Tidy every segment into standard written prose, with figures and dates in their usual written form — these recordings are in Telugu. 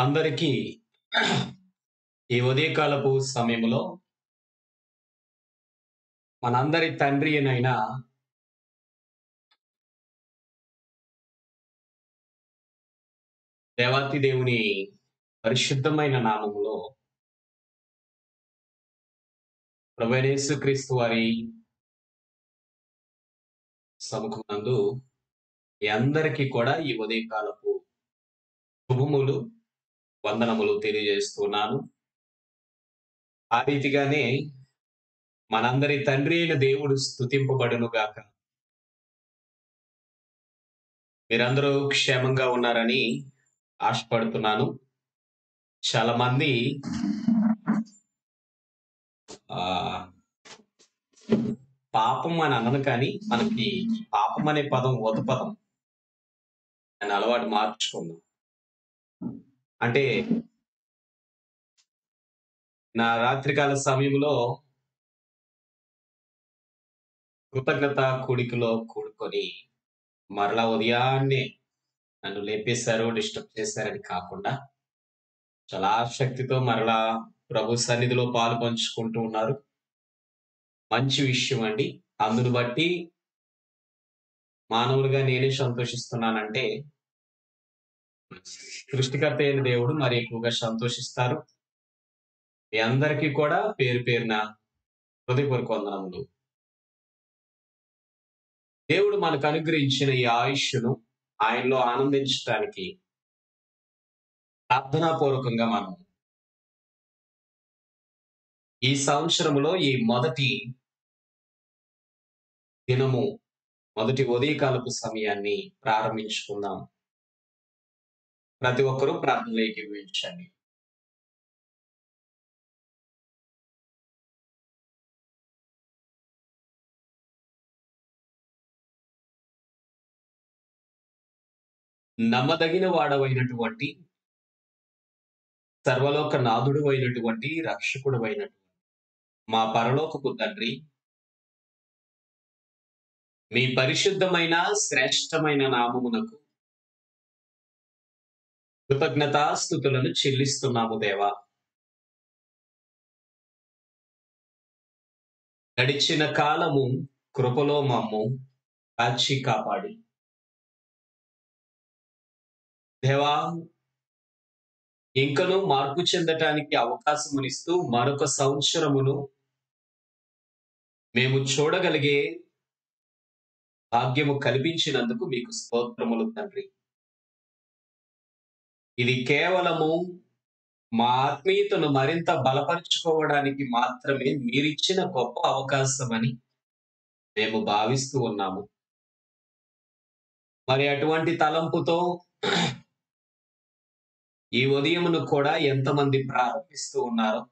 అందరికీ ఈ ఉదయకాలపు సమయంలో మనందరి తండ్రి అయిన దేవాతి దేవుని పరిశుద్ధమైన నామములో ప్రభువైన యేసుక్రీస్తు వారి సముఖమందు మీ అందరికీ కూడా ఈ ఉదయకాలపు శుభములు, వందనములు తెలియజేస్తున్నాను. ఆ రీతిగానే మనందరి తండ్రి అయిన దేవుడు స్తుతింపబడును గాక. మీరందరూ క్షేమంగా ఉన్నారని ఆశపడుతున్నాను. చాలా మంది ఆ పాపం అని అనను కానీ మనకి పాపం అనే పదం ఊత పదం. దాని అలవాటు మార్చుకుందాం. అంటే నా రాత్రికాల సమయంలో కృతజ్ఞత కూడికలో కూడుకొని మరలా ఉదయాన్నే నన్ను లేపేశారు, డిస్టర్బ్ చేశారని కాకుండా చాలా ఆసక్తితో మరలా ప్రభు సన్నిధిలో పాలు పంచుకుంటూ ఉన్నారు. మంచి విషయం అండి. అందును బట్టి మానవులుగా నేనే సంతోషిస్తున్నానంటే సృష్టికర్త అయిన దేవుడు మరి ఎక్కువగా సంతోషిస్తారు. మీ అందరికీ కూడా పేరు పేరున హృదయపూర్వక వందనములు. దేవుడు మనకు అనుగ్రహించిన ఈ ఆయుష్ను ఆయనలో ఆనందించడానికి ప్రార్థనాపూర్వకంగా మనం ఈ సంవత్సరములో ఈ మొదటి దినము, మొదటి ఉదయకాలపు సమయాన్ని ప్రారంభించుకుందాం. ప్రతి ఒక్కరూ ప్రార్థనలో ఏకీభవించండి. నమ్మదగిన వాడవైనటువంటి సర్వలోక నాథుడు అయినటువంటి రక్షకుడు అయినటువంటి మా పరలోకపు తండ్రి, మీ పరిశుద్ధమైన శ్రేష్టమైన నామమునకు కృతజ్ఞతాస్తుతులను చెల్లిస్తున్నాము దేవా. గడిచిన కాలము కృపలో మమ్ము కాచి కాపాడి దేవా, ఇంకనూ మార్పు చెందటానికి అవకాశమునిస్తూ మరొక సంవత్సరమును మేము చూడగలిగే భాగ్యము కల్పించినందుకు మీకు స్తోత్రములు తండ్రి. ఇది కేవలము మా ఆత్మీయతను మరింత బలపరుచుకోవడానికి మాత్రమే మీరిచ్చిన గొప్ప అవకాశమని మేము భావిస్తూ ఉన్నాము. మరి అటువంటి తలంపుతో ఈ ఉదయమును కూడా ఎంతమంది ప్రారంభిస్తూ ఉన్నారో,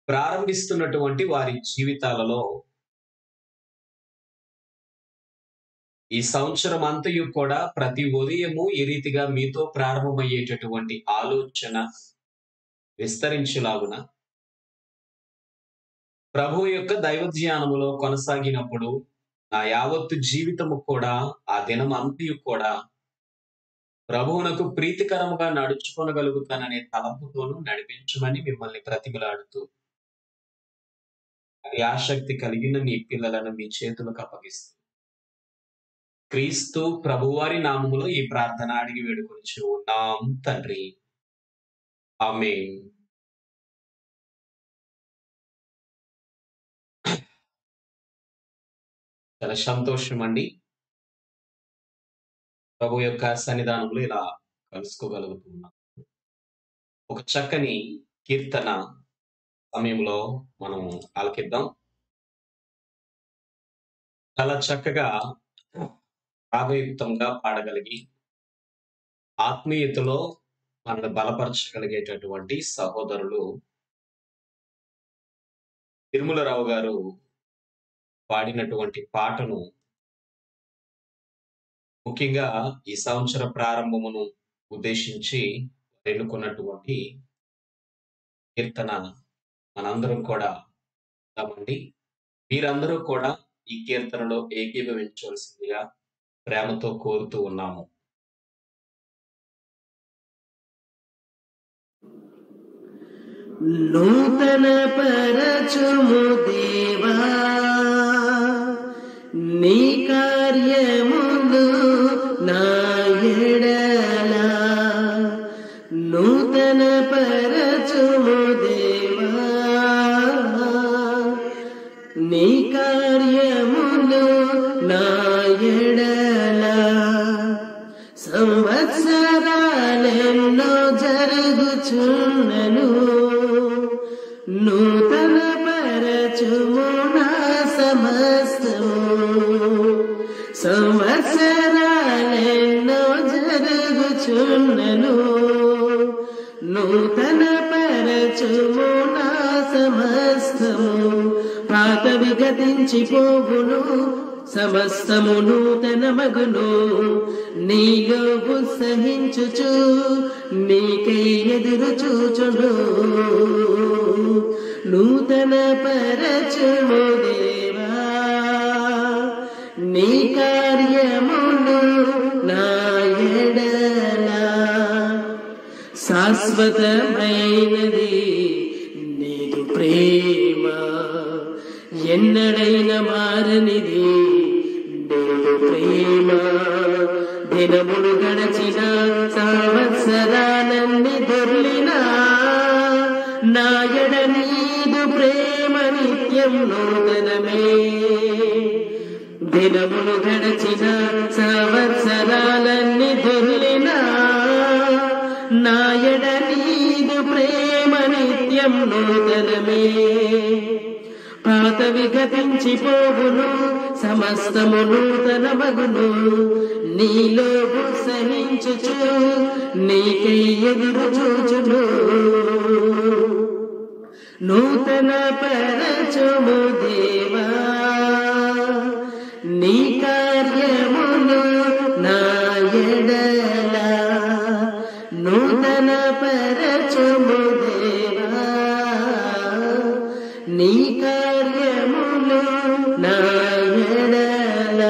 ప్రారంభిస్తున్నటువంటి వారి జీవితాలలో ఈ సంవత్సరం అంతయు కూడా ప్రతి ఉదయము ఈ రీతిగా మీతో ప్రారంభమయ్యేటటువంటి ఆలోచన విస్తరించులాగున ప్రభు యొక్క దైవ ధ్యానములో కొనసాగినప్పుడు నా యావత్తు జీవితము కూడా, ఆ దినం అంతయు కూడా ప్రభువునకు ప్రీతికరముగా నడుచుకొనగలుగుతాననే తలంపుతోనూ నడిపించమని మిమ్మల్ని బ్రతిమిలాడుతూ అది ఆసక్తి కలిగిన నీ పిల్లలను మీ చేతులకు అప్పగిస్తూ క్రీస్తు ప్రభువారి నామములో ఈ ప్రార్థన అడిగి వేడుకొనుచు ఉన్నాం తండ్రి. ఆమేన్. చాలా సంతోషం అండి, ప్రభు యొక్క సన్నిధానంలో ఇలా కలుసుకోగలుగుతున్నాం. ఒక చక్కని కీర్తన సమయంలో మనం ఆలకిద్దాం. చాలా చక్కగా రాగయుక్తంగా పాడగలిగి ఆత్మీయతలో మనల్ని బలపరచగలిగేటటువంటి సహోదరులు తిరుమలరావు గారు పాడినటువంటి పాటను ముఖ్యంగా ఈ సంవత్సర ప్రారంభమును ఉద్దేశించి ఎన్నుకున్నటువంటి కీర్తన మనందరం కూడా విందామండి. మీరందరూ కూడా ఈ కీర్తనలో ఏకీభవించవలసిందిగా ప్రేమతో కోరుతూ ఉన్నాము. నూతన పరచుము దేవా నీ కార్యములు నా ఎడల నూతన పరచుము దేవా నీ కార్యములు నా ఎడల సంవత్సరాలెన్నో జరుగుచున్నను నూతన పరచుము నా సమస్తము సంవత్సరాలెన్నో జరుగుచున్నను నూతన పరచుము నా సమస్తము పాతవి గతించిపోవును సమస్తము నూతన మగును నీలో ఉత్సహించుచు నీకై ఎదురు చూచును నూతన పరచుము దేవా నీ కార్యములు నా ఎడల శాశ్వతమైనది నీదు ప్రేమ ఎన్నడైన మారనిది నీదు ప్రేమ దినములు గడచిన సంవత్సరాలన్నీ దొర్లినా నాయడ నీదు ప్రేమ నిత్యం నూతనమే దినములు గడచిన సంవత్సరాలన్నీ దొర్లినా నాయడ నీదు ప్రేమ నిత్యం నూతనమే పాతవి గతించిపోవును సమస్తము నూతన మగును నీలో ఉత్సహించుచు నీకై ఎదురు చూచును నూతన పరచుము దేవా నీ కార్యములు నా ఎడల నూతన పరచుము దేవా నీ కార్యములు నా ఎడల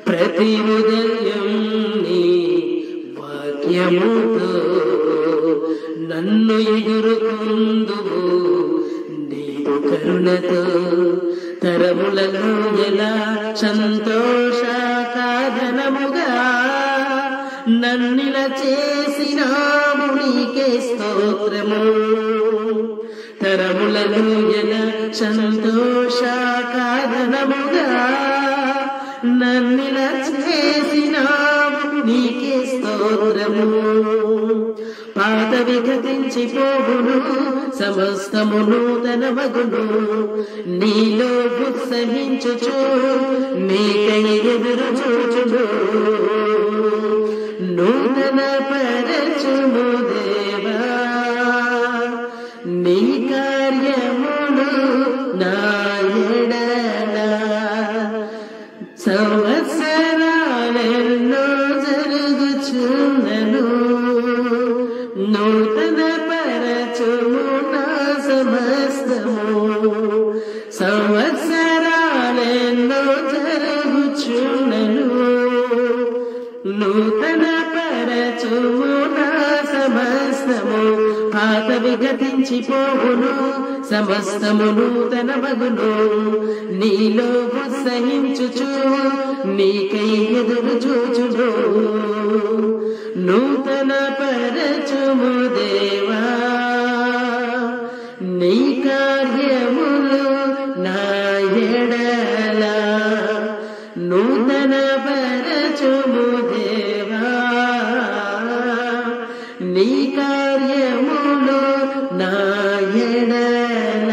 ప్రతి ఉదయం నీ వాక్యముతో నన్ను ఎదుర్కొందువు నీదు కరుణతో తరములను ఎలా సంతోషకాదనముగా నన్నిల చేసినావు నీకే స్తోత్రము తరములను ఎలా సంతోషకాదనముగా నన్నిల చేసినావు నీకే స్తోత్రము పాతవి గతించిపోవును సమస్తము నూతన మగును నీలో ఉత్సహించుచు నీకై ఎదురు చూచును నూతన పరచుము దేవా నీ కార్యములు నా ఎడల సంవత్సరాలెన్నో జరుగుచున్నను నూతన పరచుము నా సమస్తము సంవత్సరాలెన్నో జరుగుచున్నను నూతన పరచుము నా సమస్తము పాతవి గతించిపోవును సమస్తము నూతన మగును నీలో ఉత్సహించుచు నీకై ఎదురు చూచును నూతన పరచుము దేవా నీ కార్యములు నా ఎడల నూతన పరచుము దేవా నీ కార్యములు నా ఎడల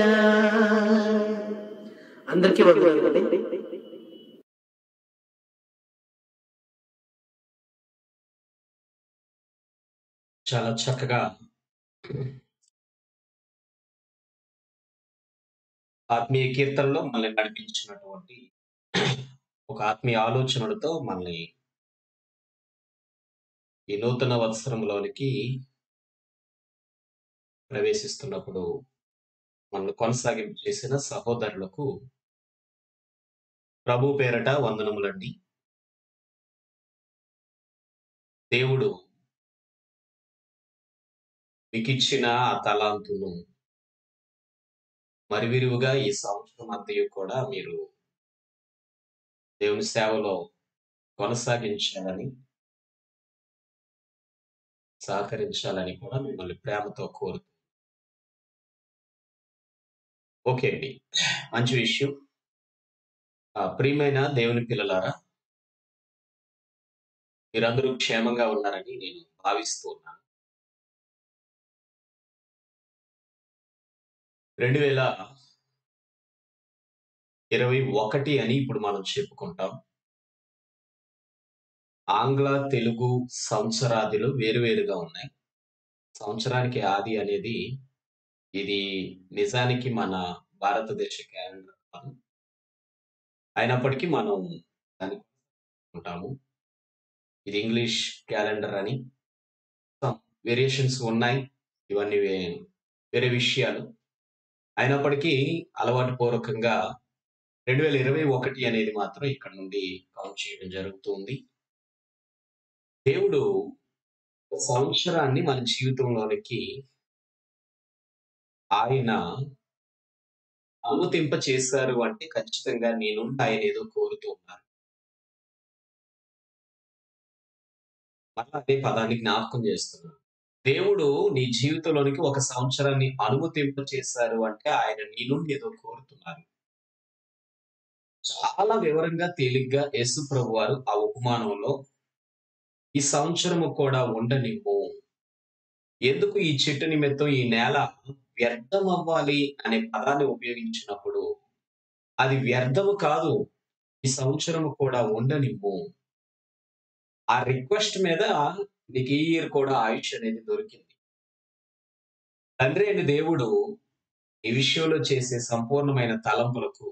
అందరికీ వందనాలు. చాలా చక్కగా ఆత్మీయ కీర్తనలో మనల్ని నడిపించినటువంటి ఒక ఆత్మీయ ఆలోచనలతో మనల్ని ఈ నూతన వత్సరంలోనికి ప్రవేశిస్తున్నప్పుడు మనల్ని కొనసాగింపు చేసిన సహోదరులకు ప్రభు పేరట వందనములండి. దేవుడు మీకిచ్చిన ఆ తలాంతును మరివిరివిగా ఈ సంవత్సరం అంతయు కూడా మీరు దేవుని సేవలో కొనసాగించాలని, సహకరించాలని కూడా మిమ్మల్ని ప్రేమతో కోరుతూ ఓకే అండి. మంచి విషయం. ప్రియమైన దేవుని పిల్లలారా, మీరందరూ క్షేమంగా ఉన్నారని నేను భావిస్తూ ఉన్నాను. 2021 అని ఇప్పుడు మనం చెప్పుకుంటాం. ఆంగ్ల, తెలుగు సంవత్సరాదిలు వేరువేరుగా ఉన్నాయి. సంవత్సరానికి ఆది అనేది ఇది నిజానికి మన భారతదేశ క్యాలెండర్ కాదు. అయినప్పటికీ మనం దాన్ని ఉంటాము. ఇది ఇంగ్లీష్ క్యాలెండర్ అని వేరియేషన్స్ ఉన్నాయి. ఇవన్నీ వేరే విషయాలు. అయినప్పటికీ అలవాటు పూర్వకంగా 2021 అనేది మాత్రం ఇక్కడ నుండి కౌంట్ చేయడం జరుగుతుంది. దేవుడు సంవత్సరాన్ని మన జీవితంలోనికి ఆయన అనుమతింప చేశారు అంటే ఖచ్చితంగా నేను ఆయన ఏదో కోరుతూ ఉన్నాను. మళ్ళా అదే పదాన్ని జ్ఞాపకం చేస్తున్నాను. దేవుడు నీ జీవితంలోనికి ఒక సంవత్సరాన్ని అనుమతింప చేశారు అంటే ఆయన నీ నుండి ఏదో కోరుతున్నారు. చాలా వివరంగా తేలిగ్గా యేసు ప్రభు వారు ఆ ఉపమానంలో ఈ సంవత్సరము కూడా ఉండనివ్వు, ఎందుకు ఈ చెట్టు నిమిత్తం ఈ నేల వ్యర్థం అవ్వాలి అనే పదాన్ని ఉపయోగించినప్పుడు అది వ్యర్థము కాదు, ఈ సంవత్సరము కూడా ఉండనివ్వు. ఆ రిక్వెస్ట్ మీద నీకు ఈ ఇయర్ కూడా ఆయుష్ అనేది దొరికింది. తండ్రి అయిన దేవుడు ఈ విషయంలో చేసే సంపూర్ణమైన తలంపులకు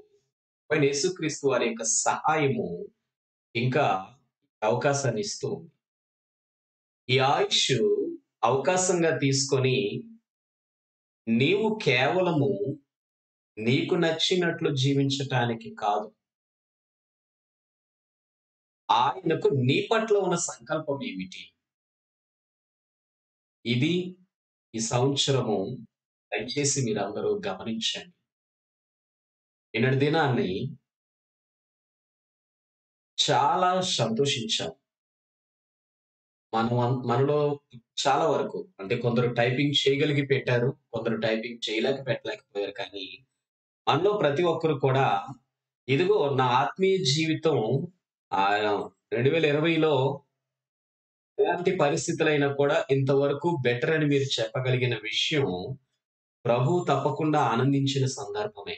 పైన యేసుక్రీస్తు వారి యొక్క సహాయము ఇంకా అవకాశాన్ని ఇస్తూ ఉంది. ఈ ఆయుష్ అవకాశంగా తీసుకొని నీవు కేవలము నీకు నచ్చినట్లు జీవించటానికి కాదు, ఆయనకు నీ పట్ల ఉన్న సంకల్పం ఏమిటి, ఇది ఈ సంవత్సరము దయచేసి మీరందరూ గమనించండి. నిన్నటి దినాన్ని చాలా సంతోషించాం. మనలో చాలా వరకు అంటే కొందరు టైపింగ్ చేయగలిగి పెట్టారు, కొందరు టైపింగ్ పెట్టలేకపోయారు. కానీ మనలో ప్రతి ఒక్కరు కూడా ఇదిగో నా ఆత్మీయ జీవితం 2020లో ఎలాంటి పరిస్థితులైనా కూడా ఇంతవరకు బెటర్ అని మీరు చెప్పగలిగిన విషయం ప్రభు తప్పకుండా ఆనందించిన సందర్భమే.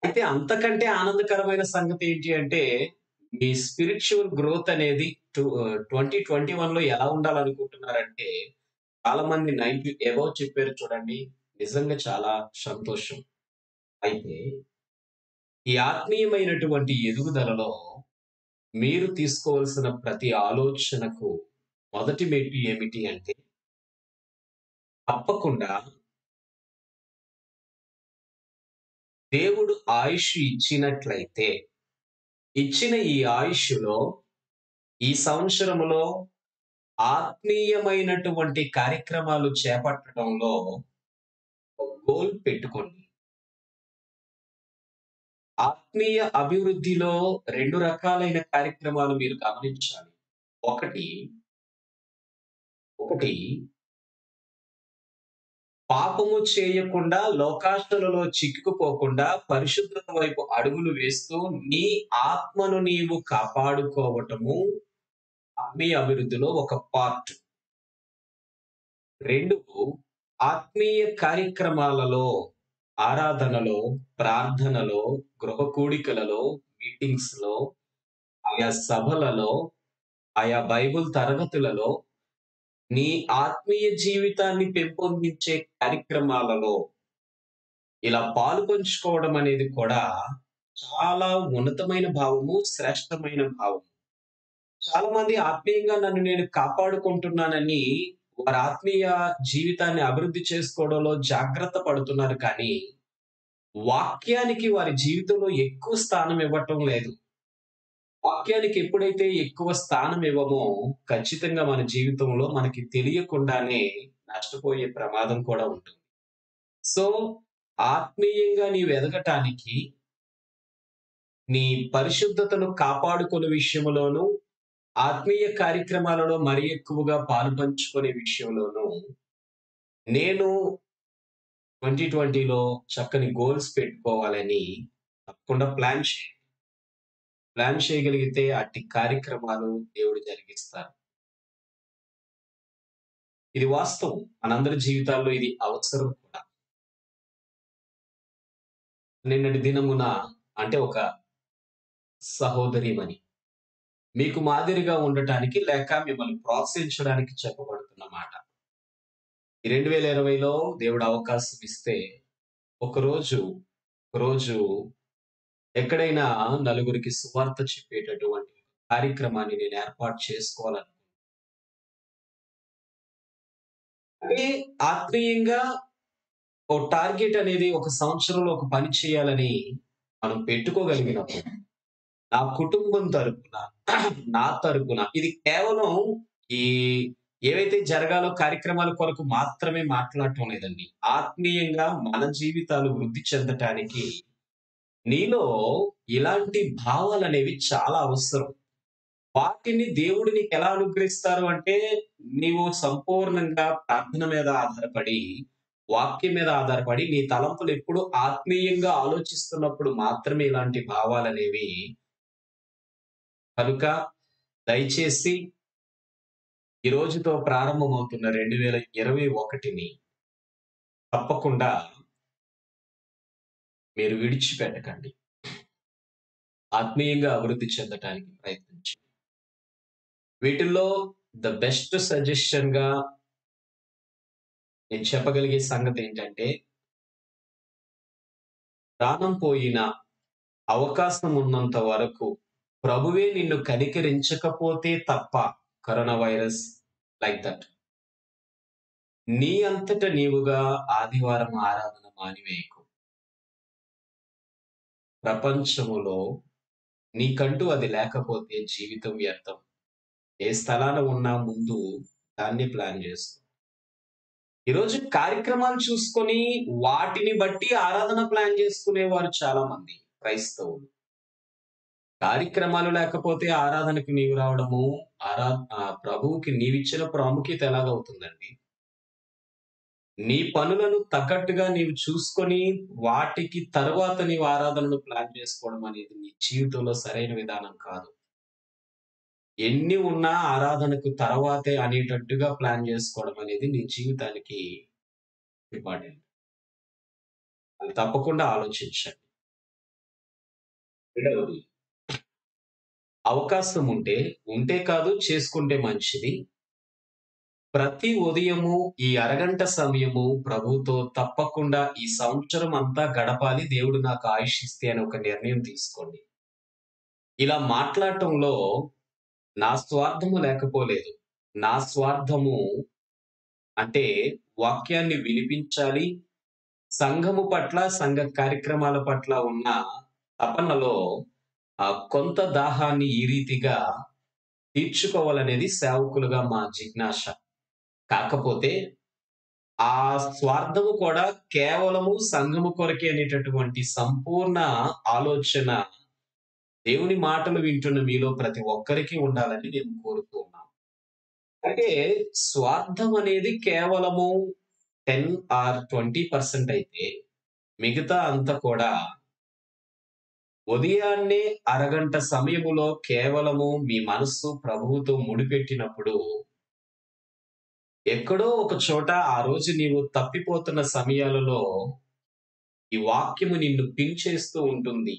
అయితే అంతకంటే ఆనందకరమైన సంగతి ఏంటి అంటే మీ స్పిరిచువల్ గ్రోత్ అనేది 2021లో ఎలా ఉండాలనుకుంటున్నారంటే చాలా మంది 90 అబౌవ్ చెప్పారు చూడండి. నిజంగా చాలా సంతోషం. అయితే ఈ ఆత్మీయమైనటువంటి ఎదుగుదలలో మీరు తీసుకోవాల్సిన ప్రతి ఆలోచనకు మొదటి మెట్టు ఏమిటి అంటే తప్పకుండా దేవుడు ఆయుష్ ఇచ్చినట్లయితే ఇచ్చిన ఈ ఆయుష్లో ఈ సంవత్సరములో ఆత్మీయమైనటువంటి కార్యక్రమాలు చేపట్టడంలో ఒక గోల్ పెట్టుకోండి. ఆత్మీయ అభివృద్ధిలో 2 రకాలైన కార్యక్రమాలు మీరు గమనించాలి. ఒకటి పాపము చేయకుండా లోకాశలలో చిక్కుకుపోకుండా పరిశుద్ధత వైపు అడుగులు వేస్తూ నీ ఆత్మను నీవు కాపాడుకోవటము ఆత్మీయ అభివృద్ధిలో ఒక పార్ట్. 2 ఆత్మీయ కార్యక్రమాలలో, ఆరాధనలో, ప్రార్థనలో, గృహ కూడికలలో, మీటింగ్స్ లో, ఆయా సభలలో, ఆయా బైబిల్ తరగతులలో నీ ఆత్మీయ జీవితాన్ని పెంపొందించే కార్యక్రమాలలో ఇలా పాలు పంచుకోవడం అనేది కూడా చాలా ఉన్నతమైన భావము, శ్రేష్టమైన భావం. చాలా మంది ఆత్మీయంగా నన్ను నేను కాపాడుకుంటున్నానని వారి ఆత్మీయ జీవితాన్ని అభివృద్ధి చేసుకోవడంలో జాగ్రత్త పడుతున్నారు. కానీ వాక్యానికి వారి జీవితంలో ఎక్కువ స్థానం ఇవ్వటం లేదు. వాక్యానికి ఎప్పుడైతే ఎక్కువ స్థానం ఇవ్వమో ఖచ్చితంగా మన జీవితంలో మనకి తెలియకుండానే నష్టపోయే ప్రమాదం కూడా ఉంటుంది. సో, ఆత్మీయంగా నీవు ఎదగటానికి నీ పరిశుద్ధతను కాపాడుకునే విషయంలోను, ఆత్మీయ కార్యక్రమాలలో మరి ఎక్కువగా పాలుపంచుకునే విషయంలోను, నేను 2020లో చక్కని గోల్స్ పెట్టుకోవాలని తప్పకుండా ప్లాన్ చేయగలిగితే అట్టి కార్యక్రమాలు దేవుడు జరిగిస్తారు. ఇది వాస్తవం. మనందరి జీవితాల్లో ఇది అవసరం కూడా. నిన్నటి దినమున అంటే ఒక సహోదరీమణి మీకు మాదిరిగా ఉండటానికి లేక మిమ్మల్ని ప్రోత్సహించడానికి చెప్పబడుతున్న మాట. ఈ 2020లో దేవుడు అవకాశం ఇస్తే ఒకరోజు ఎక్కడైనా నలుగురికి సువార్త చెప్పేటటువంటి కార్యక్రమాన్ని నేను ఏర్పాటు చేసుకోవాలను. అంటే ఆత్మీయంగా ఓ టార్గెట్ అనేది ఒక సంవత్సరంలో ఒక పని చేయాలని మనం పెట్టుకోగలిగినప్పుడు నా కుటుంబం తరపున, నా తరపున ఇది కేవలం ఈ ఏవైతే జరగాలో కార్యక్రమాల కొరకు మాత్రమే మాట్లాడటం లేదండి. ఆత్మీయంగా మన జీవితాలు వృద్ధి చెందటానికి నీలో ఇలాంటి భావాలనేవి చాలా అవసరం. వాటిని దేవుడు నీకు ఎలా అనుగ్రహిస్తారు అంటే, నీవు సంపూర్ణంగా ప్రార్థన మీద ఆధారపడి, వాక్యం మీద ఆధారపడి, నీ తలంపులు ఎప్పుడు ఆత్మీయంగా ఆలోచిస్తున్నప్పుడు మాత్రమే ఇలాంటి భావాలనేవి. కనుక దయచేసి ఈ రోజుతో ప్రారంభమవుతున్న 2021ని తప్పకుండా మీరు విడిచిపెట్టకండి. ఆత్మీయంగా అభివృద్ధి చెందటానికి ప్రయత్నించండి. వీటిల్లో ద బెస్ట్ సజెషన్‌గా నేను చెప్పగలిగే సంగతి ఏంటంటే, ప్రాణం పోయిన అవకాశం ఉన్నంత వరకు ప్రభువే నిన్ను కనికరించకపోతే తప్ప కరోనా వైరస్ లైక్ దట్ నీ అంతట నీవుగా ఆదివారం ఆరాధన మానివేయకు. ప్రపంచములో నీకంటూ అది లేకపోతే జీవితం వ్యర్థం. ఏ స్థలాన ఉన్నా ముందు దాన్ని ప్లాన్ చేసుకో. ఈరోజు కార్యక్రమాలు చూసుకొని వాటిని బట్టి ఆరాధన ప్లాన్ చేసుకునేవారు చాలా మంది క్రైస్తవులు. కార్యక్రమాలు లేకపోతే ఆరాధనకు నీవు రావడము ప్రభువుకి నీవిచ్చిన ప్రాముఖ్యత ఎలాగవుతుందండి? నీ పనులను తగ్గట్టుగా నీవు చూసుకొని వాటికి తర్వాత నీవు ఆరాధనను ప్లాన్ చేసుకోవడం అనేది నీ జీవితంలో సరైన విధానం కాదు. ఎన్ని ఉన్నా ఆరాధనకు తర్వాతే అనేటట్టుగా ప్లాన్ చేసుకోవడం అనేది నీ జీవితానికి ఇంపార్టెంట్. అది తప్పకుండా ఆలోచించండి. రెండవది, అవకాశం ఉంటే కాదు చేసుకుంటే మంచిది. ప్రతి ఉదయము ఈ అరగంట సమయము ప్రభువుతో తప్పకుండా ఈ సంవత్సరం అంతా గడపాలి, దేవుడు నాకు ఆయుష్ ఇస్తే అని ఒక నిర్ణయం తీసుకోండి. ఇలా మాట్లాడటంలో నా స్వార్థము లేకపోలేదు. నా స్వార్థము అంటే వాక్యాన్ని వినిపించాలి, సంఘము పట్ల, సంఘ కార్యక్రమాల పట్ల ఉన్న తపనలో కొంత దాహాన్ని ఈ రీతిగా తీర్చుకోవాలనేది సేవకులుగా మా జిజ్ఞాస. కాకపోతే ఆ స్వార్థము కూడా కేవలము సంఘము కొరకే అనేటటువంటి సంపూర్ణ ఆలోచన దేవుని మాటలు వింటున్న మీలో ప్రతి ఒక్కరికి ఉండాలని నేను కోరుతూ ఉన్నాను. అంటే స్వార్థం అనేది కేవలము 10 or 20% అయితే మిగతా అంతా కూడా ఉదయాన్నే అరగంట సమయములో కేవలము మీ మనస్సు ప్రభువుతో ముడిపెట్టినప్పుడు ఎక్కడో ఒక చోట ఆ రోజు నీవు తప్పిపోతున్న సమయాలలో ఈ వాక్యము నిన్ను చేస్తూ ఉంటుంది.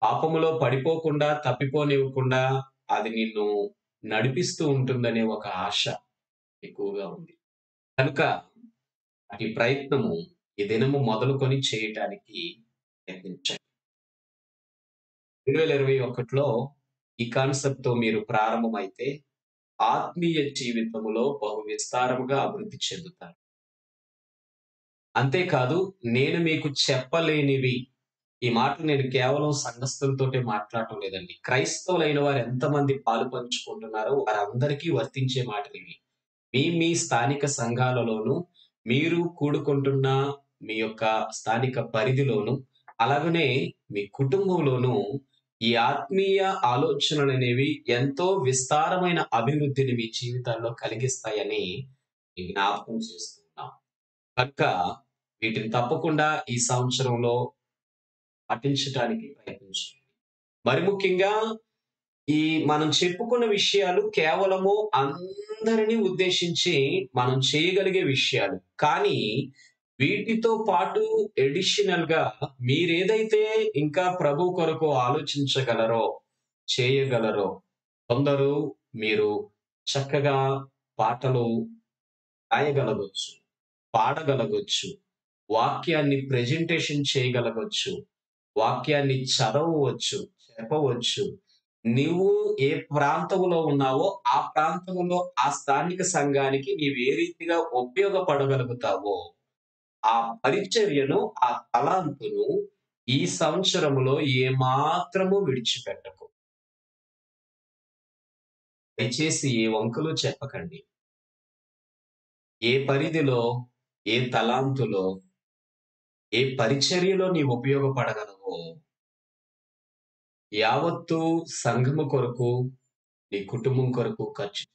పాపములో పడిపోకుండా, తప్పిపోనివ్వకుండా అది నిన్ను నడిపిస్తూ ఉంటుందనే ఒక ఆశ ఎక్కువగా ఉంది. కనుక ఈ ప్రయత్నము ఈ దినము మొదలుకొని చేయటానికి ప్రయత్నించండి. 2021లో ఈ కాన్సెప్ట్ తో మీరు ప్రారంభమైతే ఆత్మీయ జీవితములో బహు విస్తారముగా అభివృద్ధి చెందుతారు. అంతేకాదు, నేను మీకు చెప్పలేనివి, ఈ మాటలు నేను కేవలం సంఘస్థులతోటే మాట్లాడటం లేదండి. క్రైస్తవులైన వారు ఎంతమంది పాలు పంచుకుంటున్నారో వారందరికీ వర్తించే మాటలు ఇవి. మీ స్థానిక సంఘాలలోను, మీరు కూడుకుంటున్న మీ యొక్క స్థానిక పరిధిలోను, అలాగనే మీ కుటుంబంలోను ఈ ఆత్మీయ ఆలోచనలనేవి ఎంతో విస్తారమైన అభివృద్ధిని మీ జీవితాల్లో కలిగిస్తాయని మీకు జ్ఞాపకం చేస్తున్నాం. కనుక వీటిని తప్పకుండా ఈ సంవత్సరంలో పాటించటానికి ప్రయత్నించండి. మరి ముఖ్యంగా ఈ మనం చెప్పుకున్న విషయాలు కేవలము అందరిని ఉద్దేశించి మనం చేయగలిగే విషయాలు. కానీ వీటితో పాటు అడిషనల్‌గా మీరేదైతే ఇంకా ప్రభు కొరకు ఆలోచించగలరో, చేయగలరో, కొందరు మీరు చక్కగా పాటలు రాయగలగొచ్చు, పాడగలగొచ్చు, వాక్యాన్ని ప్రెజెంటేషన్ చేయగలగొచ్చు, వాక్యాన్ని చదవవచ్చు, చెప్పవచ్చు. నువ్వు ఏ ప్రాంతంలో ఉన్నావో, ఆ ప్రాంతంలో ఆ స్థానిక సంఘానికి నీవు ఏ రీతిగా ఉపయోగపడగలుగుతావో, ఆ పరిచర్యను, ఆ తలాంతును ఈ సంవత్సరములో ఏమాత్రము విడిచిపెట్టకు. దయచేసి ఏ వంకలు చెప్పకండి. ఏ పరిధిలో, ఏ తలాంతులో, ఏ పరిచర్యలో నీవు ఉపయోగపడగలవో, యావత్తు సంఘము కొరకు, నీ కుటుంబం కొరకు ఖర్చు చేయి.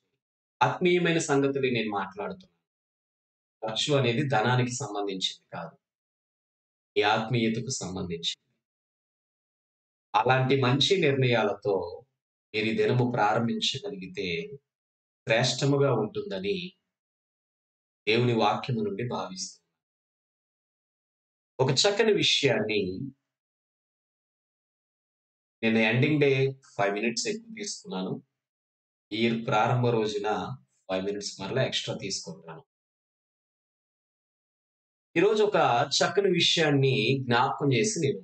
ఆత్మీయమైన సంగతులే నేను మాట్లాడుతున్నాను. ఖర్చు అనేది ధనానికి సంబంధించింది కాదు. నీ ఆత్మీయతకు సంబంధించింది. అలాంటి మంచి నిర్ణయాలతో మీరు ఈ దినము ప్రారంభించగలిగితే శ్రేష్టముగా ఉంటుందని దేవుని వాక్యము నుండి భావిస్తున్నాను. ఒక చక్కని విషయాన్ని నేను ఎండింగ్ డే 5 మినిట్స్ ఎక్కువ తీసుకున్నాను. ఈ ప్రారంభ రోజున 5 మినిట్స్ మరలా ఎక్స్ట్రా తీసుకుంటాను. ఈరోజు ఒక చక్కని విషయాన్ని జ్ఞాపకం చేసి నేను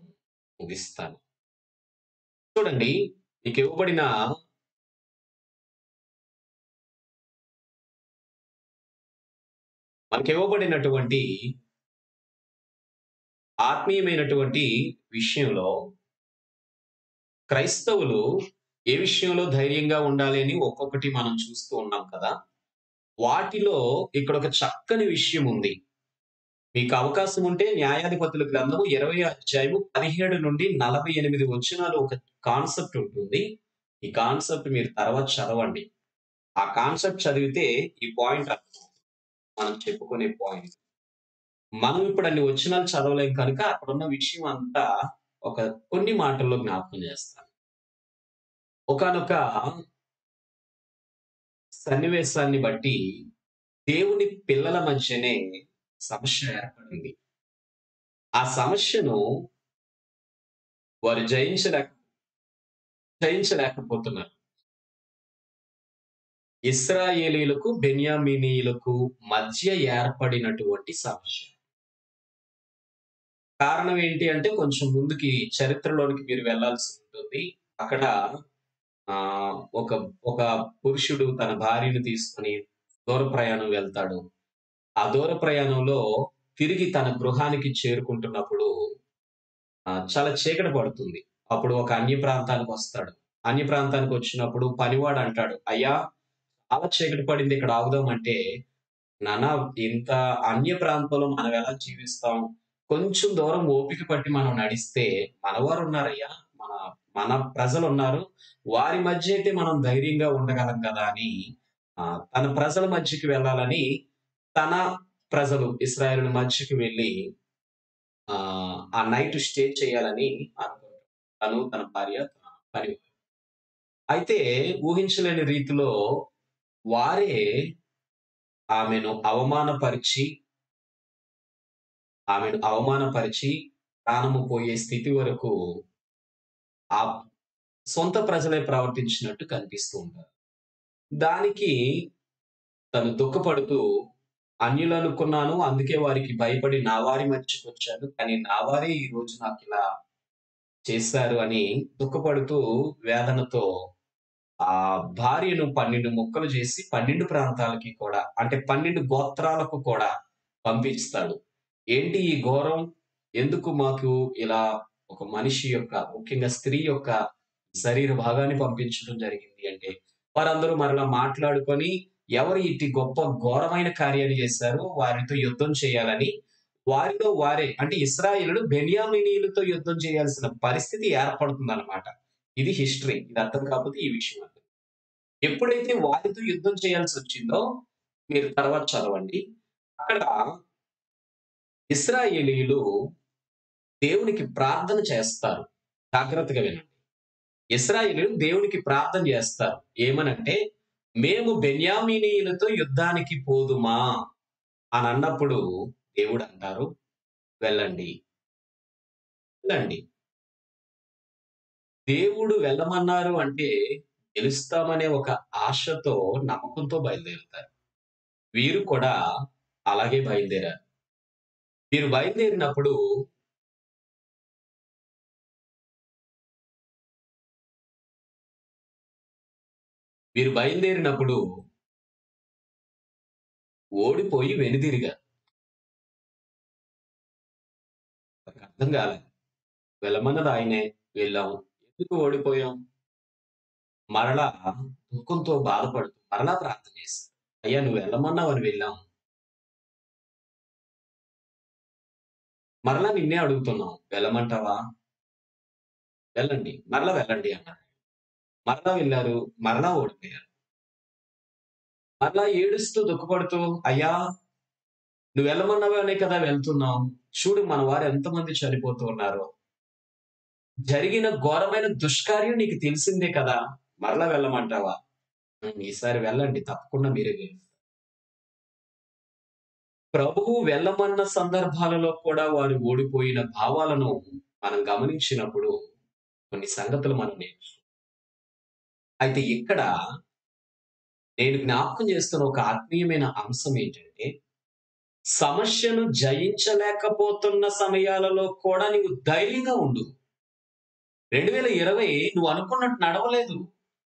ముగిస్తాను. చూడండి, మీకు ఇవ్వబడిన మనకివ్వబడినటువంటి ఆత్మీయమైనటువంటి విషయంలో క్రైస్తవులు ఏ విషయంలో ధైర్యంగా ఉండాలి అని ఒక్కొక్కటి మనం చూస్తూ ఉన్నాం కదా. వాటిలో ఇక్కడ ఒక చక్కని విషయం ఉంది. మీకు అవకాశం ఉంటే న్యాయాధిపతుల గ్రంథము 20వ అధ్యాయము 17 నుండి 48 వచనాలు ఒక కాన్సెప్ట్ ఉంటుంది. ఈ కాన్సెప్ట్ మీరు తర్వాత చదవండి. ఆ కాన్సెప్ట్ చదివితే ఈ పాయింట్ మనం చెప్పుకునే పాయింట్. మనం ఇప్పుడు అన్ని వచనాలు చదవలేం కనుక అక్కడున్న విషయం అంతా ఒక కొన్ని మాటల్లో జ్ఞాపకం చేస్తాను. ఒకానొక సన్నివేశాన్ని బట్టి దేవుని పిల్లల మధ్యనే సమస్య ఏర్పడింది. ఆ సమస్యను వారు జయించలేకపోతున్నారు. ఇశ్రాయేలీయులకు, బెన్యామీనీయులకు మధ్య ఏర్పడినటువంటి సమస్య. కారణం ఏంటి అంటే కొంచెం ముందుకి చరిత్రలోనికి మీరు వెళ్ళాల్సి ఉంటుంది. అక్కడ ఒక ఒక పురుషుడు తన భార్యను తీసుకొని దూర ప్రయాణం వెళ్తాడు. ఆ దూర ప్రయాణంలో తిరిగి తన గృహానికి చేరుకుంటున్నప్పుడు చాలా చీకటి పడుతుంది. అప్పుడు ఒక అన్య ప్రాంతానికి వస్తాడు. అన్య ప్రాంతానికి వచ్చినప్పుడు పనివాడు అంటాడు, "అయ్యా, చాలా చీకటి పడింది, ఇక్కడ ఆగుదాం" అంటే, "నాన్న, ఇంత అన్య ప్రాంతంలో మనం ఎలా జీవిస్తాం? కొంచెం దూరం ఓపిక పట్టి మనం నడిస్తే మనవారు ఉన్నారయ్యా, మన మన ప్రజలున్నారు. వారి మధ్య అయితే మనం ధైర్యంగా ఉండగలం కదా" అని తన ప్రజల మధ్యకి వెళ్ళాలని తన ప్రజలు ఇశ్రాయేలుల మధ్యకి వెళ్ళి ఆ నైట్ స్టే చేయాలని అనుకుంటాడు. తను, తన భార్య, తన పనివాడు. అయితే ఊహించలేని రీతిలో వారే ఆమెను అవమానపరిచి ప్రాణము పోయే స్థితి వరకు ఆ సొంత ప్రజలే ప్రవర్తించినట్టు కనిపిస్తూ ఉంటారు. దానికి తను దుఃఖపడుతూ, "అన్యులనుకున్నాను, అందుకే వారికి భయపడి నా వారి మధ్యకొచ్చాను. కానీ నా వారే ఈ రోజు నాకిలా చేశారు" అని దుఃఖపడుతూ వేదనతో ఆ భార్యను 12 ముక్కలు చేసి 12 ప్రాంతాలకి కూడా, అంటే 12 గోత్రాలకు కూడా పంపిస్తాడు. ఏంటి ఈ ఘోరం? ఎందుకు మాకు ఇలా ఒక మనిషి యొక్క, ముఖ్యంగా స్త్రీ యొక్క శరీర భాగాన్ని పంపించడం జరిగింది అంటే, వారందరూ మరలా మాట్లాడుకొని ఎవరు ఇట్టి గొప్ప ఘోరమైన కార్యాలు చేశారో వారితో యుద్ధం చేయాలని వారిలో వారే అంటే ఇశ్రాయేలులు బెన్యామీనీయులతో యుద్ధం చేయాల్సిన పరిస్థితి ఏర్పడుతుందన్నమాట. ఇది హిస్టరీ. ఇది అర్థం కాకపోతే ఈ విషయం అర్థం. ఎప్పుడైతే వారితో యుద్ధం చేయాల్సి వచ్చిందో మీరు తర్వాత చదవండి. అక్కడ ఇశ్రాయేలీయులు దేవునికి ప్రార్థన చేస్తారు. జాగ్రత్తగా వినండి. ఇశ్రాయేలీయులు దేవునికి ప్రార్థన చేస్తారు. ఏమనంటే, మేము బెన్యామీనీయులతో యుద్ధానికి పోదుమా అని అన్నప్పుడు దేవుడు అంటారు, వెళ్ళండి, వెళ్ళండి. దేవుడు వెళ్ళమన్నారు అంటే గెలుస్తామనే ఒక ఆశతో, నమ్మకంతో బయలుదేరుతారు. వీరు కూడా అలాగే బయలుదేరారు. వీరు బయలుదేరినప్పుడు ఓడిపోయి వెనుదిరిగారు. నాకు అర్థం కాలే. వెళ్ళమన్నది ఆయనే, వెళ్ళాం. ఎందుకు ఓడిపోయాం? మరలా దుఃఖంతో బాధపడుతూ మరలా ప్రార్థన చేశారు. అయ్యా నువ్వు వెళ్ళమన్నావని వెళ్ళాం. మరలా నిన్నే అడుగుతున్నాం, వెళ్ళమంటావా? వెళ్ళండి, మరలా వెళ్ళండి అన్నారు. మరలా వెళ్ళారు, మరలా ఓడిపోయారు. మరలా ఏడుస్తూ దుఃఖపడుతూ, అయ్యా నువ్వు వెళ్ళమన్నావనే కదా వెళ్తున్నాం. చూడు మన వారు ఎంతమంది చనిపోతూ ఉన్నారో. జరిగిన ఘోరమైన దుష్కార్యం నీకు తెలిసిందే కదా, మరలా వెళ్ళమంటావా? ఈసారి వెళ్ళండి, తప్పకుండా మీరే గెలుస్తారు. ప్రభువు వెళ్ళమన్న సందర్భాలలో కూడా వారు ఓడిపోయిన భావాలను మనం గమనించినప్పుడు కొన్ని సంగతులు మనం నేర్చుకుంటాం. అయితే ఇక్కడ నేను జ్ఞాపకం చేస్తున్న ఒక ఆత్మీయమైన అంశం ఏంటంటే, సమస్యను జయించలేకపోతున్న సమయాలలో కూడా నీవు ధైర్యంగా ఉండు. 2020 నువ్వు అనుకున్నట్టు నడవలేదు.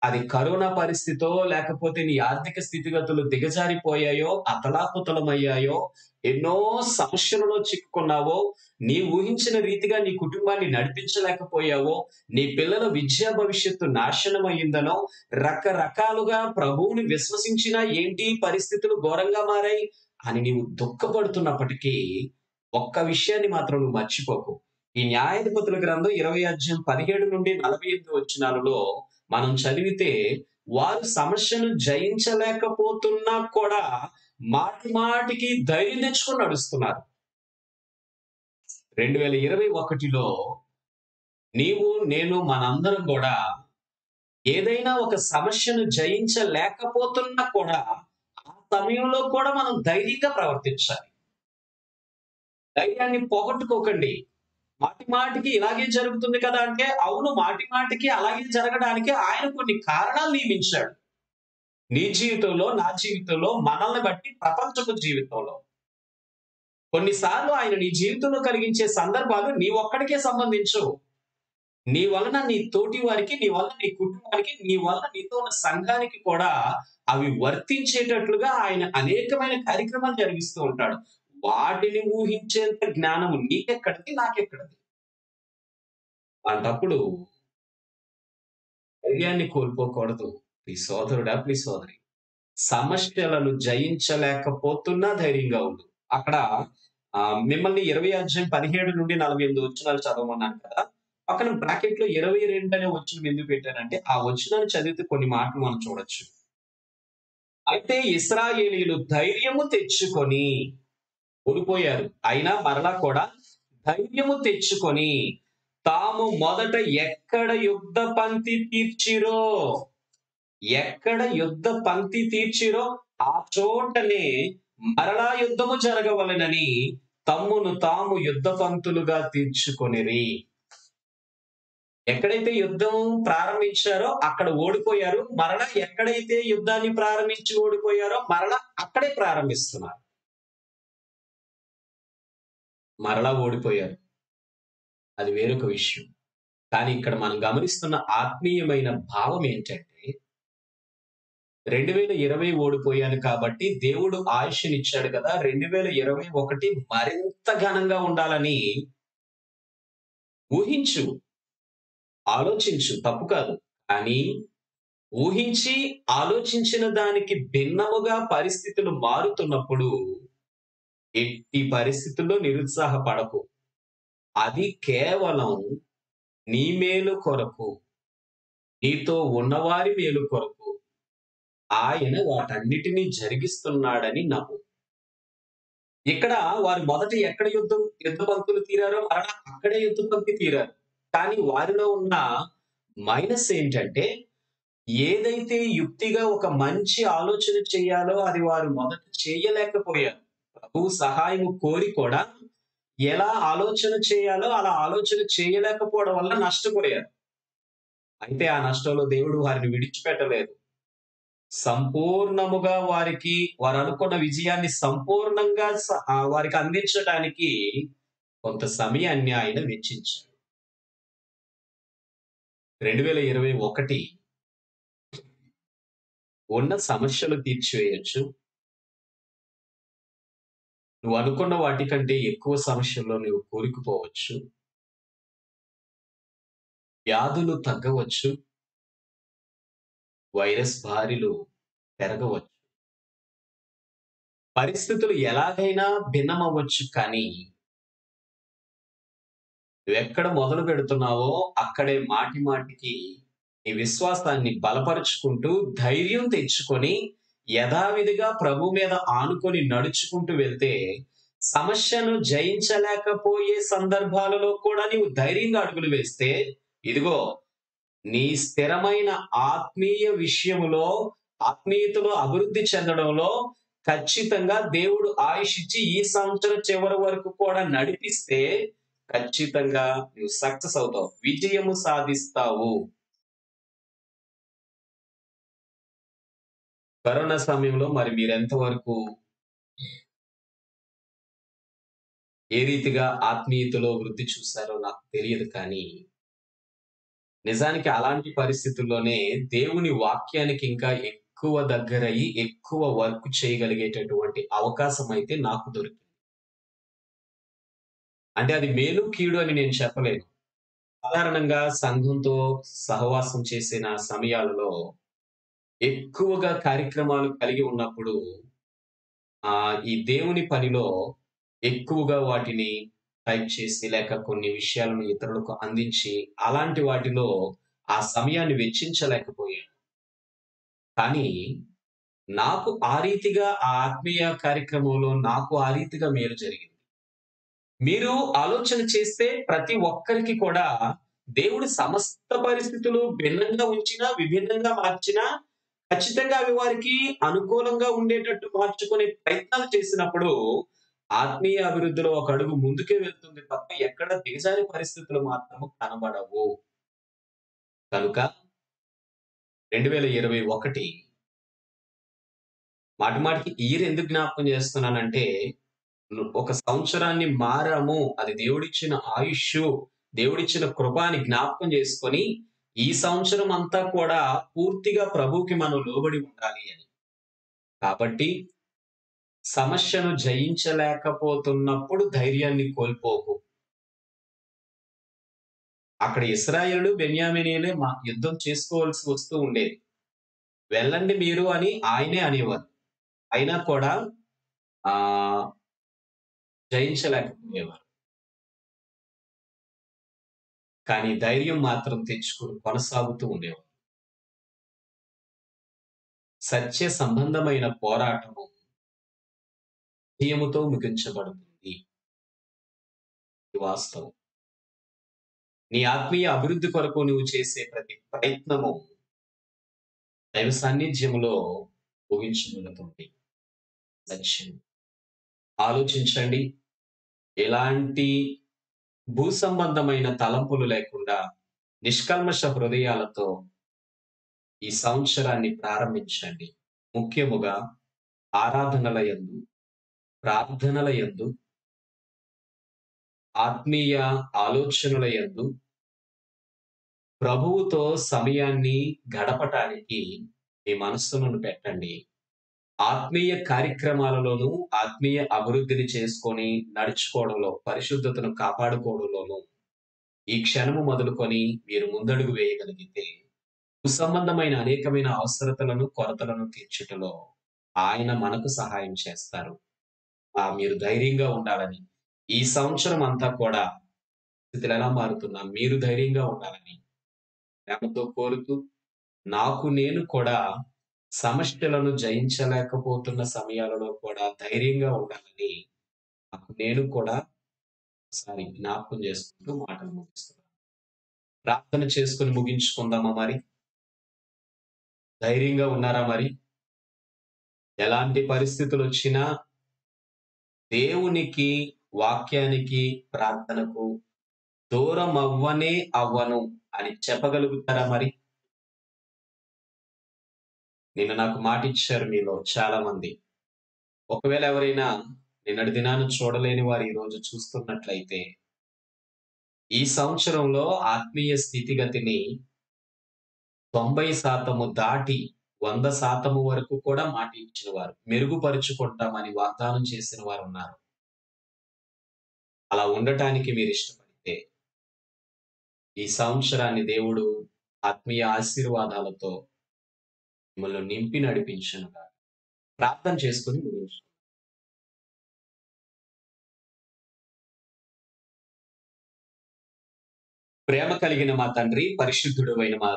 అది కరోనా పరిస్థితో, లేకపోతే నీ ఆర్థిక స్థితిగతులు దిగజారిపోయాయో, అతలాకుతలమయ్యాయో, ఎన్నో సమస్యలలో చిక్కుకున్నావో, నీ ఊహించిన రీతిగా నీ కుటుంబాన్ని నడిపించలేకపోయావో, నీ పిల్లల విద్యా భవిష్యత్తు నాశనం అయ్యిందనో, రకరకాలుగా ప్రభువుని విశ్వసించినా ఏంటి పరిస్థితులు ఘోరంగా మారాయి అని నీవు దుఃఖపడుతున్నప్పటికీ ఒక్క విషయాన్ని మాత్రం నువ్వు మర్చిపోకు. ఈ న్యాయాధిపతుల గ్రంథం 20 అధ్యాయం 17 నుండి 48 వచనాలలో మనం చదివితే, వారు సమస్యను జయించలేకపోతున్నా కూడా మాటి మాటికి ధైర్యం తెచ్చుకొని నడుస్తున్నారు. 2021లో నీవు నేను మనందరం కూడా ఏదైనా ఒక సమస్యను జయించలేకపోతున్నా కూడా ఆ సమయంలో కూడా మనం ధైర్యంగా ప్రవర్తించాలి. ధైర్యాన్ని పోగొట్టుకోకండి. మాటి మాటికి ఇలాగే జరుగుతుంది కదా అంటే, అవును మాటి మాటికి అలాగే జరగడానికి ఆయన కొన్ని కారణాలు నియమించాడు. నీ జీవితంలో, నా జీవితంలో, మనల్ని బట్టి ప్రపంచపు జీవితంలో కొన్నిసార్లు ఆయన నీ జీవితంలో కలిగించే సందర్భాలు నీ ఒక్కడికే సంబంధించవు. నీ వలన నీ తోటి వారికి, నీ వలన నీ కుటుంబానికి, నీ వలన నీతో ఉన్న సంఘానికి కూడా అవి వర్తించేటట్లుగా ఆయన అనేకమైన కార్యక్రమాలు జరిగిస్తూ ఉంటాడు. వాటిని ఊహించేంత జ్ఞానము నీకెక్కడిది, నాకెక్కడిది? అలాంటప్పుడు ధైర్యాన్ని కోల్పోకూడదు. ప్రియ సోదరుడా, ప్రియ సోదరి, సమస్యలను జయించలేకపోతున్నా ధైర్యంగా ఉండు. అక్కడ మిమ్మల్ని 20 అధ్యాయం 17 నుండి 48 వచనాలు చదవమన్నాను కదా, పక్కన బ్రాకెట్ లో 22 అనే వచనం ఎందుకు పెట్టానంటే, ఆ వచనాన్ని చదివితే కొన్ని మాటలు మనం చూడొచ్చు. అయితే ఇశ్రాయేలీయులు ధైర్యము తెచ్చుకొని ఓడిపోయారు, అయినా మరలా కూడా ధైర్యము తెచ్చుకొని తాము మొదట ఎక్కడ యుద్ధ పంక్తి తీర్చిరో ఆ చోటనే మరలా యుద్ధము జరగవలెనని తమ్మును తాము యుద్ధ పంక్తులుగా తీర్చుకొనిరి. ఎక్కడైతే యుద్ధం ప్రారంభించారో అక్కడ ఓడిపోయారు. మరలా ఎక్కడైతే యుద్ధాన్ని ప్రారంభించి ఓడిపోయారో మరలా అక్కడే ప్రారంభిస్తున్నారు. మరలా ఓడిపోయారు, అది వేరొక విషయం. కానీ ఇక్కడ మనం గమనిస్తున్న ఆత్మీయమైన భావం ఏంటంటే, 2020 ఓడిపోయాను కాబట్టి దేవుడు ఆయుష్నిచ్చాడు కదా, 2021 మరింత ఘనంగా ఉండాలని ఊహించు, ఆలోచించు, తప్పు కాదు. కానీ ఊహించి ఆలోచించిన దానికి భిన్నముగా పరిస్థితులు మారుతున్నప్పుడు ఎట్టి పరిస్థితుల్లో నిరుత్సాహపడకు. అది కేవలం నీ మేలు కొరకు, నీతో ఉన్నవారి మేలు కొరకు ఆయన వాటన్నిటినీ జరిగిస్తున్నాడని నమ్ము. ఇక్కడ వారు మొదట ఎక్కడ యుద్ధ పంక్తులు తీరారో మరలా అక్కడే యుద్ధ పంక్తి తీరారు. కానీ వారిలో ఉన్న మైనస్ ఏంటంటే, ఏదైతే యుక్తిగా ఒక మంచి ఆలోచన చేయాలో అది వారు మొదట చేయలేకపోయారు. ప్రభువు సహాయము కోరి కూడా ఎలా ఆలోచన చేయాలో అలా ఆలోచన చేయలేకపోవడం వల్ల నష్టపోయారు. అయితే ఆ నష్టంలో దేవుడు వారిని విడిచిపెట్టలేదు. సంపూర్ణముగా వారు అనుకున్న విజయాన్ని సంపూర్ణంగా వారికి అందించడానికి కొంత సమయాన్ని ఆయన వెచ్చించాడు. 2021 ఉన్న సమస్యలు తీర్చివేయొచ్చు. నువ్వు అనుకున్న వాటికంటే ఎక్కువ సమస్యల్లో నువ్వు కూరుకుపోవచ్చు. వ్యాధులు తగ్గవచ్చు. వైరస్ బారిలు పెరగవచ్చు. పరిస్థితులు ఎలాగైనా భిన్నమవ్వచ్చు, కానీ నువ్వెక్కడ మొదలు పెడుతున్నావో అక్కడే మాటి మాటికి నీ విశ్వాసాన్ని బలపరుచుకుంటూ ధైర్యం తెచ్చుకొని యథావిధిగా ప్రభు మీద ఆనుకొని నడుచుకుంటూ వెళ్తే సమస్యను జయించలేకపోయే సందర్భాలలో కూడా నీవు ధైర్యంగా అడుగులు వేస్తే, ఇదిగో నీ స్థిరమైన ఆత్మీయ విషయములో, ఆత్మీయతలో అభివృద్ధి చెందడంలో ఖచ్చితంగా దేవుడు ఆయుష్ ఇచ్చి ఈ సంవత్సరం చివరి వరకు కూడా నడిపిస్తే ఖచ్చితంగా నువ్వు సక్సెస్ అవుతావు, విజయము సాధిస్తావు. కరోనా సమయంలో మరి మీరెంతవరకు ఏ రీతిగా ఆత్మీయతలో వృద్ధి చూశారో నాకు తెలియదు, కానీ నిజానికి అలాంటి పరిస్థితుల్లోనే దేవుని వాక్యానికి ఇంకా ఎక్కువ దగ్గరయ్యి ఎక్కువ వర్క్ చేయగలిగేటటువంటి అవకాశం అయితే నాకు దొరికింది. అంటే అది మేలు కీడు అని నేను చెప్పలేను. సాధారణంగా సంఘంతో సహవాసం చేసిన సమయాలలో ఎక్కువగా కార్యక్రమాలు కలిగి ఉన్నప్పుడు ఈ దేవుని పనిలో ఎక్కువగా వాటిని టైప్ చేసి లేక కొన్ని విషయాలను ఇతరులకు అందించి అలాంటి వాటిలో ఆ సమయాన్ని వెచ్చించలేకపోయాను. కానీ నాకు ఆ రీతిగా ఆ ఆత్మీయ కార్యక్రమంలో నాకు ఆ రీతిగా మేలు జరిగింది. మీరు ఆలోచన చేస్తే ప్రతి ఒక్కరికి కూడా దేవుడు సమస్త పరిస్థితులు భిన్నంగా ఉంచినా, విభిన్నంగా మార్చినా ఖచ్చితంగా అవి వారికి అనుకూలంగా ఉండేటట్టు మార్చుకునే ప్రయత్నాలు చేసినప్పుడు ఆత్మీయ అభివృద్ధిలో ఒక అడుగు ముందుకే వెళ్తుంది తప్ప ఎక్కడ దిగజారి పరిస్థితులు మాత్రము కనబడవు. కనుక 2021 మాటిమాటికి ఇయర్ ఎందుకు జ్ఞాపకం చేస్తున్నానంటే, ఒక సంవత్సరాన్ని మారాము, అది దేవుడిచ్చిన ఆయుష్, దేవుడిచ్చిన కృప అని జ్ఞాపకం చేసుకొని ఈ సంవత్సరం అంతా కూడా పూర్తిగా ప్రభువుకి మనం లోబడి ఉండాలి అని. కాబట్టి సమస్యను జయించలేకపోతున్నప్పుడు ధైర్యాన్ని కోల్పోకు. అక్కడ ఇశ్రాయేలు బెన్యామీనీయులే యుద్ధం చేసుకోవాల్సి వస్తూ ఉండేది. వెళ్ళండి మీరు అని ఆయనే అనేవారు. అయినా కూడా జయించలేకపోయేవారు. కానీ ధైర్యం మాత్రం తెచ్చుకుని కొనసాగుతూ ఉండేవారు. సత్య సంబంధమైన పోరాటము విజయముతో ముగించబడుతుంది. వాస్తవం. నీ ఆత్మీయ అభివృద్ధి కొరకు నువ్వు చేసే ప్రతి ప్రయత్నము దైవ సాన్నిధ్యములో ముగించబడుతుంది. సత్యం. ఆలోచించండి. ఎలాంటి భూ సంబంధమైన తలంపులు లేకుండా నిష్కల్మష హృదయాలతో ఈ సంవత్సరాన్ని ప్రారంభించండి. ముఖ్యముగా ఆరాధనల యందు, ప్రార్థనల యందు, ఆత్మీయ ఆలోచనల యందు ప్రభువుతో సమయాన్ని గడపటానికి మీ మనస్సును పెట్టండి. ఆత్మీయ కార్యక్రమాలలోనూ ఆత్మీయ అభివృద్ధిని చేసుకొని నడుచుకోవడంలో, పరిశుద్ధతను కాపాడుకోవడంలోనూ ఈ క్షణము మొదలుకొని మీరు ముందడుగు వేయగలిగితే సంబంధమైన అనేకమైన అవసరతలను, కొరతలను తీర్చుటలో ఆయన మనకు సహాయం చేస్తారు. మీరు ధైర్యంగా ఉండాలని, ఈ సంవత్సరం అంతా కూడా స్థితులు ఎలా మారుతున్నా మీరు ధైర్యంగా ఉండాలని ప్రేమతో కోరుతూ, నాకు నేను కూడా సమస్యలను జయించలేకపోతున్న సమయాలలో కూడా ధైర్యంగా ఉండాలని నాకు నేను కూడా ఒకసారి జ్ఞాపకం చేసుకుంటూ మాటలు ముగిస్తున్నాను. ప్రార్థన చేసుకొని ముగించుకుందామా మరి? ధైర్యంగా ఉన్నారా మరి? ఎలాంటి పరిస్థితులొచ్చినా దేవునికి, వాక్యానికి, ప్రార్థనకు దూరం అవ్వనే అవ్వను అని చెప్పగలుగుతారా మరి? నిన్న నాకు మాటిచ్చారు మీలో చాలా మంది. ఒకవేళ ఎవరైనా నిన్నటి దినాన్ని చూడలేని వారు ఈరోజు చూస్తున్నట్లయితే, ఈ సంవత్సరంలో ఆత్మీయ స్థితిగతిని 90% దాటి 100% వరకు కూడా మాట ఇచ్చిన వారు, మెరుగుపరుచుకుంటామని వాగ్దానం చేసిన వారున్నారు. అలా ఉండటానికి మీరు ఇష్టపడితే, ఈ సంవత్సరాన్ని దేవుడు ఆత్మీయ ఆశీర్వాదాలతో మిమ్మల్ని నింపి నడిపించునుగాక. ప్రార్థన చేసుకొని ముగించు. ప్రేమ కలిగిన మా తండ్రి, పరిశుద్ధుడైన మా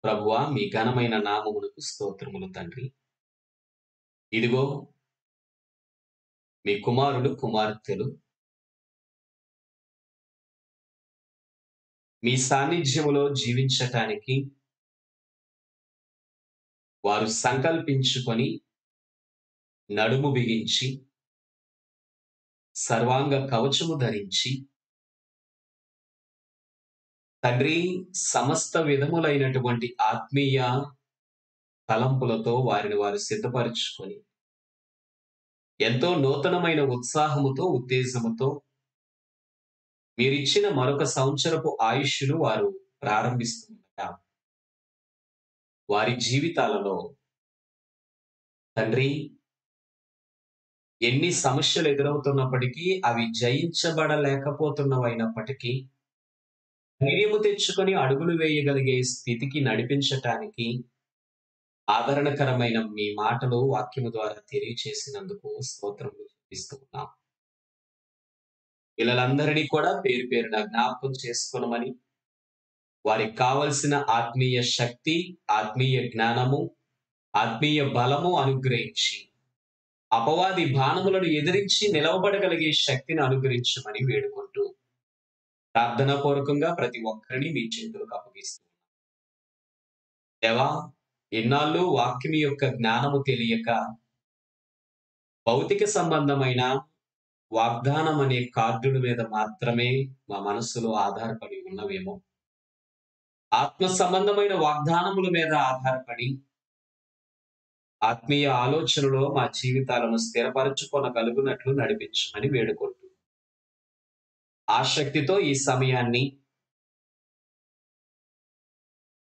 ప్రభువా, మీ ఘనమైన నామమునకు స్తోత్రములు తండ్రి. ఇదిగో మీ కుమారులు, కుమార్తెలు మీ సాన్నిధ్యములో జీవించటానికి వారు సంకల్పించుకొని నడుము బిగించి, సర్వాంగ కవచము ధరించి, తండ్రి సమస్త విధములైనటువంటి ఆత్మీయ తలంపులతో వారిని వారు సిద్ధపరచుకొని, ఎంతో నూతనమైన ఉత్సాహముతో, ఉత్తేజముతో మీరిచ్చిన మరొక సంవత్సరపు ఆయుష్ను వారు ప్రారంభిస్తుండగా, వారి జీవితాలలో తండ్రి ఎన్ని సమస్యలు ఎదురవుతున్నప్పటికీ, అవి జయించబడలేకపోతున్నవైనప్పటికీ ధైర్యము తెచ్చుకొని అడుగులు వేయగలిగే స్థితికి నడిపించటానికి ఆదరణకరమైన మీ మాటలు వాక్యము ద్వారా తెలియచేసినందుకు స్తోత్రములు చెల్లిస్తూ ఉన్నాం. పిల్లలందరినీ కూడా పేరు పేరున జ్ఞాపకం చేసుకోనమని, వారికి కావలసిన ఆత్మీయ శక్తి, ఆత్మీయ జ్ఞానము, ఆత్మీయ బలము అనుగ్రహించి, అపవాది బాణములను ఎదిరించి నిలవబడగలిగే శక్తిని అనుగ్రహించమని వేడుకుంటూ, ప్రార్థనా పూర్వకంగా ప్రతి ఒక్కరిని మీ చేతులకు అప్పగిస్తున్నాం. దేవా, ఇన్నాళ్ళు వాక్యం యొక్క జ్ఞానము తెలియక భౌతిక సంబంధమైన వాగ్దానం అనే కార్డుల మీద మాత్రమే మా మనస్సులో ఆధారపడి ఉన్నవేమో, ఆత్మ సంబంధమైన వాగ్దానముల మీద ఆధారపడి ఆత్మీయ ఆలోచనలో మా జీవితాలను స్థిరపరచుకొనగలుగునట్లు నడిపించమని వేడుకుంటూ, ఆసక్తితో ఈ సమయాన్ని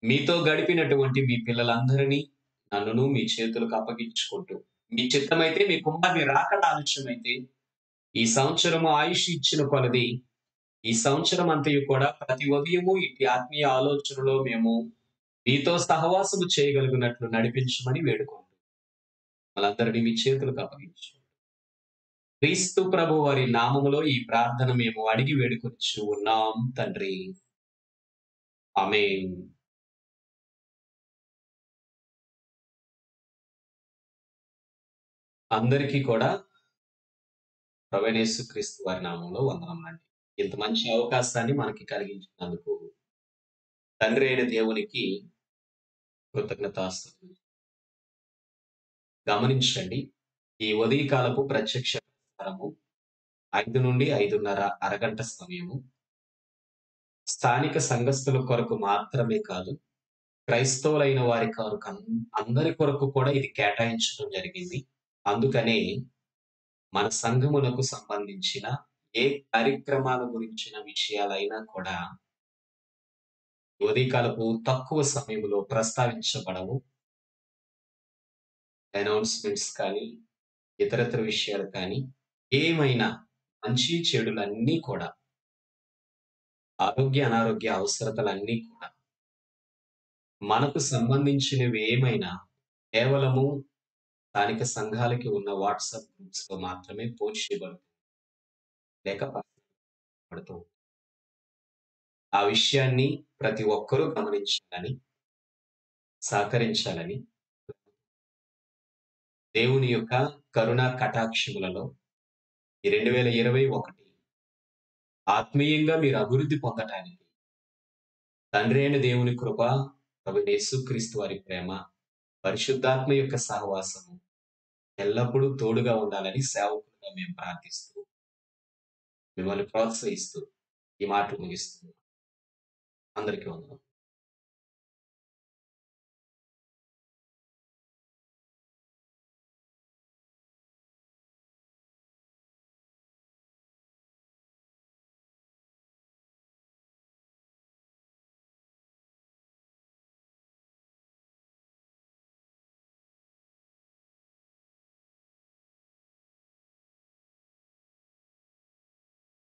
మీతో గడిపినటువంటి మీ పిల్లలందరినీ నన్నును మీ చేతులకు అప్పగించుకుంటూ, మీ చిత్తమైతే మీ కుమారుని రాకడ ఆలస్యమైతే ఈ సంవత్సరము ఆయుష్ ఇచ్చిన కొలది ఈ సంవత్సరం అంతయు కూడా ప్రతి ఉదయము ఇట్టి ఆత్మీయ ఆలోచనలో మేము మీతో సహవాసము చేయగలిగినట్లు నడిపించమని వేడుకుంటూ, వాళ్ళందరినీ మీ చేతులకు అప్పగించు. క్రీస్తు ప్రభు వారి నామములో ఈ ప్రార్థన మేము అడిగి వేడుకొచ్చు ఉన్నాం తండ్రి. ఆమేన్. అందరికీ కూడా ప్రభువైన యేసుక్రీస్తు వారి నామంలో వందనములండి. ఇంత మంచి అవకాశాన్ని మనకి కలిగించినందుకు తండ్రి అయిన దేవునికి కృతజ్ఞతాస్తుతులు. గమనించండి, ఈ ఉదయకాలపు ప్రత్యక్ష ప్రసారము 5 నుండి 5:30 అరగంట సమయము స్థానిక సంఘస్థుల కొరకు మాత్రమే కాదు, క్రైస్తవులైన వారి కొరకు అందరి కొరకు కూడా ఇది కేటాయించడం జరిగింది. అందుకనే మన సంఘమునకు సంబంధించిన ఏ కార్యక్రమాల గురించిన విషయాలైనా కూడా ఉదయకాలపు తక్కువ సమయంలో ప్రస్తావించబడవు. అనౌన్స్మెంట్స్ కానీ, ఇతరత్ర విషయాలు కానీ, ఏమైనా మంచి చెడులన్నీ కూడా, ఆరోగ్య అనారోగ్య అవసరతలన్నీ కూడా మనకు సంబంధించినవి ఏమైనా కేవలము స్థానిక సంఘాలకి ఉన్న వాట్సాప్ గ్రూప్స్ లో మాత్రమే పోస్ట్ చేయబడుతుంది, లేక పడుతూ ఉంటుంది. ఆ విషయాన్ని ప్రతి ఒక్కరూ గమనించాలని, సహకరించాలని దేవుని యొక్క కరుణా కటాక్షములలో ఈ 2021 ఆత్మీయంగా మీరు అభివృద్ధి పొందటానికి తండ్రి అయిన దేవుని కృప, ప్రభు యేసుక్రీస్తు వారి ప్రేమ, పరిశుద్ధాత్మ యొక్క సహవాసము ఎల్లప్పుడూ తోడుగా ఉండాలని సేవకులుగా మేము ప్రార్థిస్తూ, మిమ్మల్ని ప్రోత్సహిస్తూ ఈ మాటలు ముగిస్తున్నాం. అందరికీ వందనాలు.